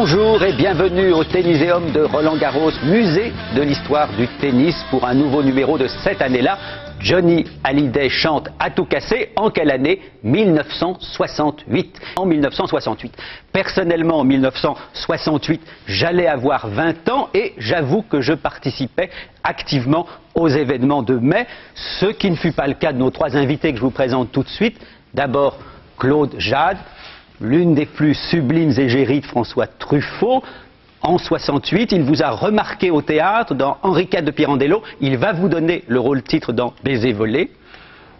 Bonjour et bienvenue au Tenniséum de Roland-Garros, musée de l'histoire du tennis, pour un nouveau numéro de cette année-là. Johnny Hallyday chante à tout casser. En quelle année? 1968. En 1968. Personnellement, en 1968, j'allais avoir 20 ans et j'avoue que je participais activement aux événements de mai, ce qui ne fut pas le cas de nos trois invités que je vous présente tout de suite. D'abord, Claude Jade, l'une des plus sublimes égéries de François Truffaut. En 68, il vous a remarqué au théâtre dans Henri IV de Pirandello. Il va vous donner le rôle-titre dans Baiser volé.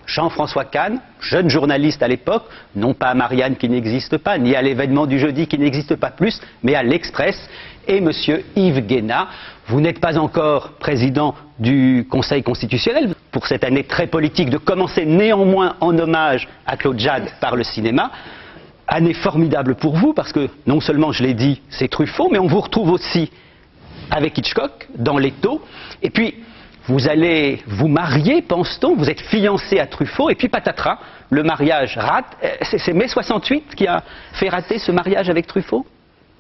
Jean-François Kahn, jeune journaliste à l'époque, non pas à Marianne qui n'existe pas, ni à l'événement du jeudi qui n'existe pas plus, mais à l'Express. Et monsieur Yves Guéna, vous n'êtes pas encore président du Conseil constitutionnel pour cette année très politique, de commencer néanmoins en hommage à Claude Jade par le cinéma. Année formidable pour vous, parce que non seulement, je l'ai dit, c'est Truffaut, mais on vous retrouve aussi avec Hitchcock, dans L'étau. Et puis, vous allez vous marier, pense-t-on, vous êtes fiancé à Truffaut, et puis patatras, le mariage rate. C'est mai 68 qui a fait rater ce mariage avec Truffaut?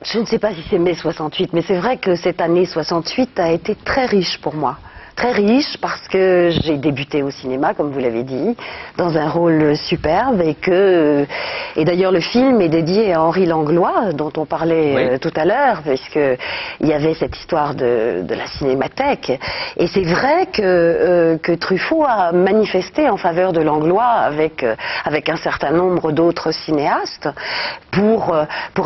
Je ne sais pas si c'est mai 68, mais c'est vrai que cette année 68 a été très riche pour moi. Très riche parce que j'ai débuté au cinéma, comme vous l'avez dit, dans un rôle superbe et d'ailleurs le film est dédié à Henri Langlois, dont on parlait tout à l'heure, puisqu'il y avait cette histoire de la cinémathèque. Et c'est vrai que Truffaut a manifesté en faveur de Langlois avec un certain nombre d'autres cinéastes pour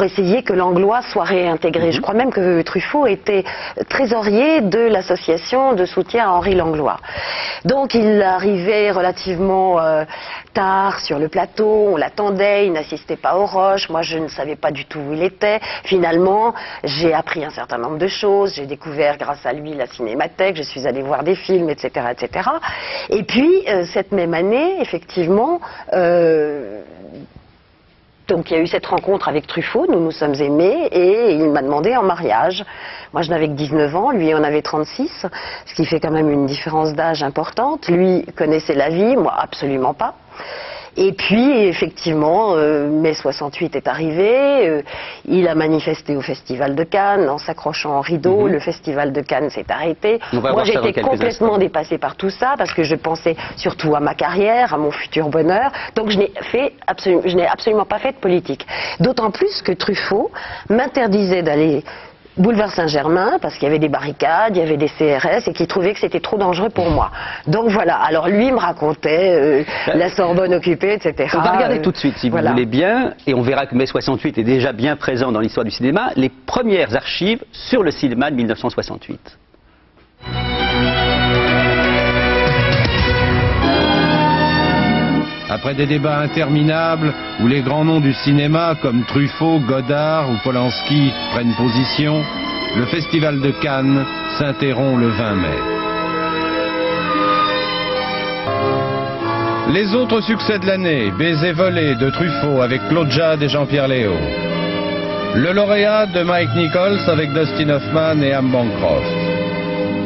essayer que Langlois soit réintégré. Je crois même que Truffaut était trésorier de l'association de soutien à Henri Langlois. Donc il arrivait relativement tard sur le plateau, on l'attendait, il n'assistait pas aux roches, moi je ne savais pas du tout où il était. Finalement, j'ai appris un certain nombre de choses, j'ai découvert grâce à lui la cinémathèque, je suis allée voir des films, etc. etc. Et puis, cette même année, effectivement, donc il y a eu cette rencontre avec Truffaut, nous nous sommes aimés et il m'a demandé en mariage. Moi je n'avais que 19 ans, lui en avait 36, ce qui fait quand même une différence d'âge importante. Lui connaissait la vie, moi absolument pas. Et puis effectivement, mai 68 est arrivé, il a manifesté au Festival de Cannes en s'accrochant en rideau, le Festival de Cannes s'est arrêté. Moi j'étais complètement dépassée par tout ça parce que je pensais surtout à ma carrière, à mon futur bonheur, donc je n'ai absolument pas fait de politique. D'autant plus que Truffaut m'interdisait d'aller boulevard Saint-Germain, parce qu'il y avait des barricades, il y avait des CRS, et qu'il trouvait que c'était trop dangereux pour moi. Donc voilà, alors lui me racontait la Sorbonne occupée, etc. On va regarder tout de suite, si vous voulez bien, et on verra que mai 68 est déjà bien présent dans l'histoire du cinéma, les premières archives sur le cinéma de 1968. Après des débats interminables où les grands noms du cinéma comme Truffaut, Godard ou Polanski prennent position, le Festival de Cannes s'interrompt le 20 mai. Les autres succès de l'année, Baiser volé de Truffaut avec Claude Jade et Jean-Pierre Léaud. Le lauréat de Mike Nichols avec Dustin Hoffman et Ham Bancroft.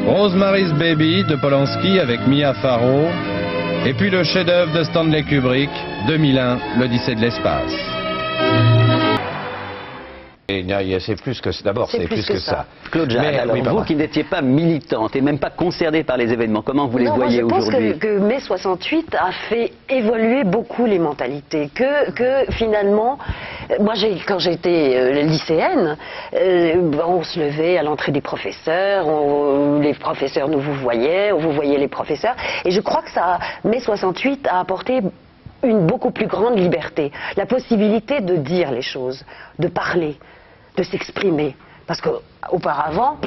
Rosemary's Baby de Polanski avec Mia Farrow. Et puis le chef-d'œuvre de Stanley Kubrick, 2001, l'Odyssée de l'espace. C'est plus que ça. D'abord, c'est plus que ça. Claude Jade, alors vous qui n'étiez pas militante et même pas concernée par les événements, comment vous les voyez aujourd'hui? Je pense que mai 68 a fait évoluer beaucoup les mentalités. Que finalement, moi quand j'étais lycéenne, on se levait à l'entrée des professeurs, les professeurs nous vous voyaient, on vous voyait les professeurs. Et je crois que mai 68 a apporté une beaucoup plus grande liberté. La possibilité de dire les choses, de parler, de s'exprimer. Parce qu'auparavant,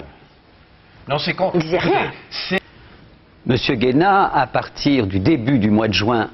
on ne disait rien. Monsieur Guéna, à partir du début du mois de juin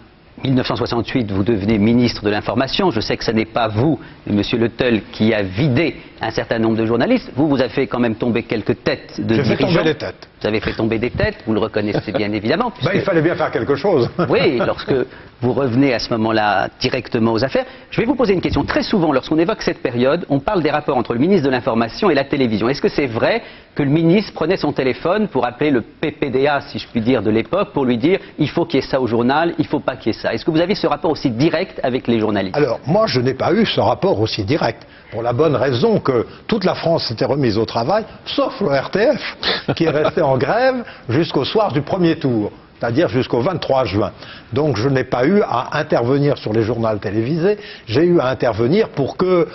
1968, vous devenez ministre de l'Information. Je sais que ce n'est pas vous, mais monsieur Le Teul, qui a vidé un certain nombre de journalistes. Vous avez fait quand même tomber quelques têtes de dirigeants. J'ai fait tomber des têtes. Vous avez fait tomber des têtes, vous le reconnaissez bien évidemment. Puisque... il fallait bien faire quelque chose. Oui, lorsque vous revenez à ce moment-là directement aux affaires. Je vais vous poser une question. Très souvent, lorsqu'on évoque cette période, on parle des rapports entre le ministre de l'Information et la télévision. Est-ce que c'est vrai que le ministre prenait son téléphone pour appeler le PPDA, si je puis dire, de l'époque, pour lui dire il faut qu'il y ait ça au journal, il ne faut pas qu'il y ait ça? Est-ce que vous avez ce rapport aussi direct avec les journalistes? Alors, moi, je n'ai pas eu ce rapport aussi direct, pour la bonne raison que que toute la France s'était remise au travail, sauf le RTF, qui est resté en grève jusqu'au soir du premier tour, c'est-à-dire jusqu'au 23 juin. Donc je n'ai pas eu à intervenir sur les journaux télévisés, j'ai eu à intervenir pour que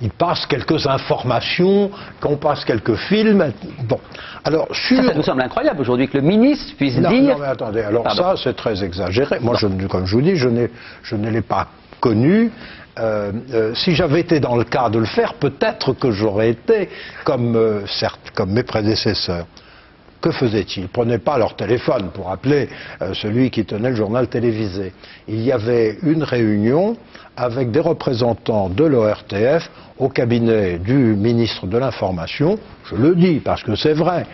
il passe quelques informations, qu'on passe quelques films. Bon, alors ça nous semble incroyable aujourd'hui que le ministre puisse dire. Non, mais attendez. Alors ça, c'est très exagéré. Moi, comme je vous dis, je ne l'ai pas connu. Si j'avais été dans le cas de le faire, peut-être que j'aurais été comme mes prédécesseurs. Que faisaient-ils? Ils ne prenaient pas leur téléphone pour appeler celui qui tenait le journal télévisé. Il y avait une réunion avec des représentants de l'ORTF au cabinet du ministre de l'Information, je le dis parce que c'est vrai,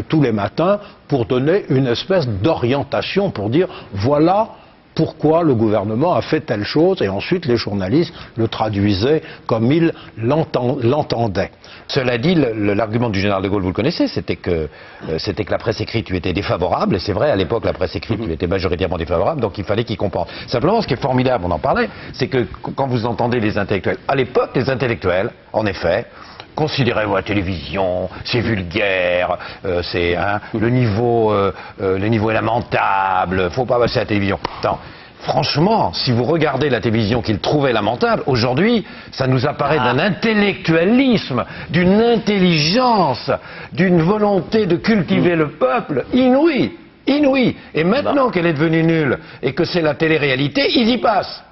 tous les matins, pour donner une espèce d'orientation, pour dire voilà pourquoi le gouvernement a fait telle chose, et ensuite les journalistes le traduisaient comme ils l'entendaient. Cela dit, l'argument du général de Gaulle, vous le connaissez, c'était que la presse écrite lui était défavorable, et c'est vrai, à l'époque, la presse écrite lui était majoritairement défavorable, donc il fallait qu'il compense. Simplement, ce qui est formidable, on en parlait, c'est que quand vous entendez les intellectuels, à l'époque, les intellectuels, en effet, considérez la télévision, c'est vulgaire, le niveau est lamentable, faut pas passer à la télévision. Attends, franchement, si vous regardez la télévision qu'ils trouvaient lamentable, aujourd'hui, ça nous apparaît d'un intellectualisme, d'une intelligence, d'une volonté de cultiver le peuple inouïe, inouïe. Et maintenant qu'elle est devenue nulle et que c'est la télé-réalité, ils y passent.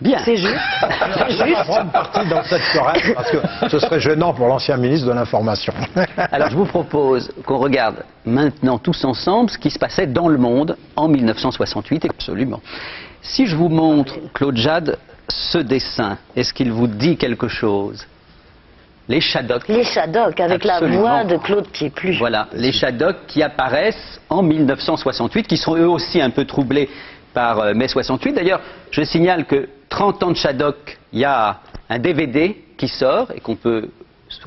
Bien. C'est juste. C'est juste. Prendre partie dans cette querelle, parce que ce serait gênant pour l'ancien ministre de l'Information. Alors je vous propose qu'on regarde maintenant tous ensemble ce qui se passait dans le monde en 1968. Absolument. Si je vous montre, Claude Jade, ce dessin, est-ce qu'il vous dit quelque chose? Les Shadocks. Les Shadocks, avec absolument. La voix de Claude Pieplu. Voilà, les Shadocks qui apparaissent en 1968, qui sont eux aussi un peu troublés par mai 68. D'ailleurs, je signale que 30 ans de Shadocks, il y a un DVD qui sort et qu'on peut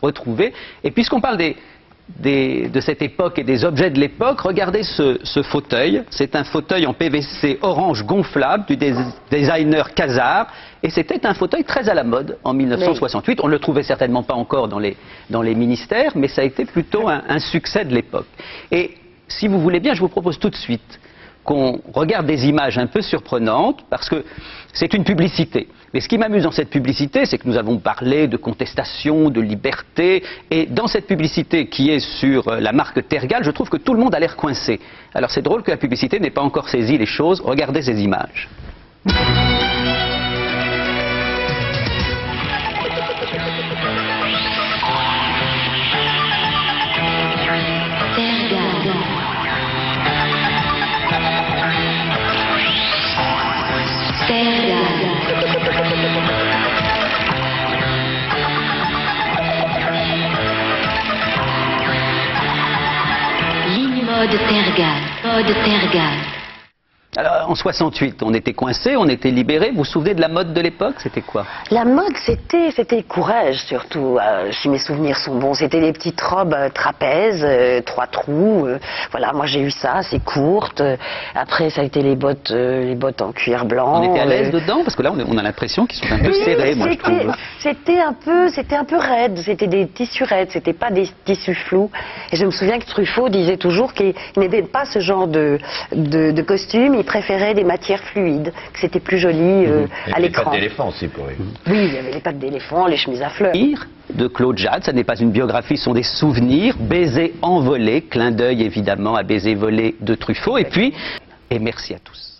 retrouver. Et puisqu'on parle de cette époque et des objets de l'époque, regardez ce fauteuil. C'est un fauteuil en PVC orange gonflable du designer Khazar. Et c'était un fauteuil très à la mode en 1968. On ne le trouvait certainement pas encore dans les ministères, mais ça a été plutôt un succès de l'époque. Et si vous voulez bien, je vous propose tout de suite qu'on regarde des images un peu surprenantes, parce que c'est une publicité. Mais ce qui m'amuse dans cette publicité, c'est que nous avons parlé de contestation, de liberté, et dans cette publicité qui est sur la marque Tergal, je trouve que tout le monde a l'air coincé. Alors c'est drôle que la publicité n'ait pas encore saisi les choses. Regardez ces images. Mode Tergal. Mode Tergal. Alors, en 68, on était coincés, on était libérés. Vous vous souvenez de la mode de l'époque? C'était quoi? La mode, c'était courage, surtout. Si mes souvenirs sont bons, c'était des petites robes trapèzes, 3 trous. Voilà, moi j'ai eu ça, assez courtes. Après, ça a été les bottes en cuir blanc. On était à l'aise dedans? Parce que là, on a l'impression qu'ils sont un peu serrés, moi je trouve. C'était un peu raide. C'était des tissus raides, c'était pas des tissus flous. Et je me souviens que Truffaut disait toujours qu'il n'aimait pas ce genre de costume. Il préférait des matières fluides, que c'était plus joli à l'écran. Les pattes d'éléphant aussi pour lui. Oui, il y avait les pattes d'éléphant, les chemises à fleurs. De Claude Jade, ça n'est pas une biographie, ce sont des souvenirs, baisers envolés, clin d'œil évidemment à Baiser volé de Truffaut, et puis, et merci à tous.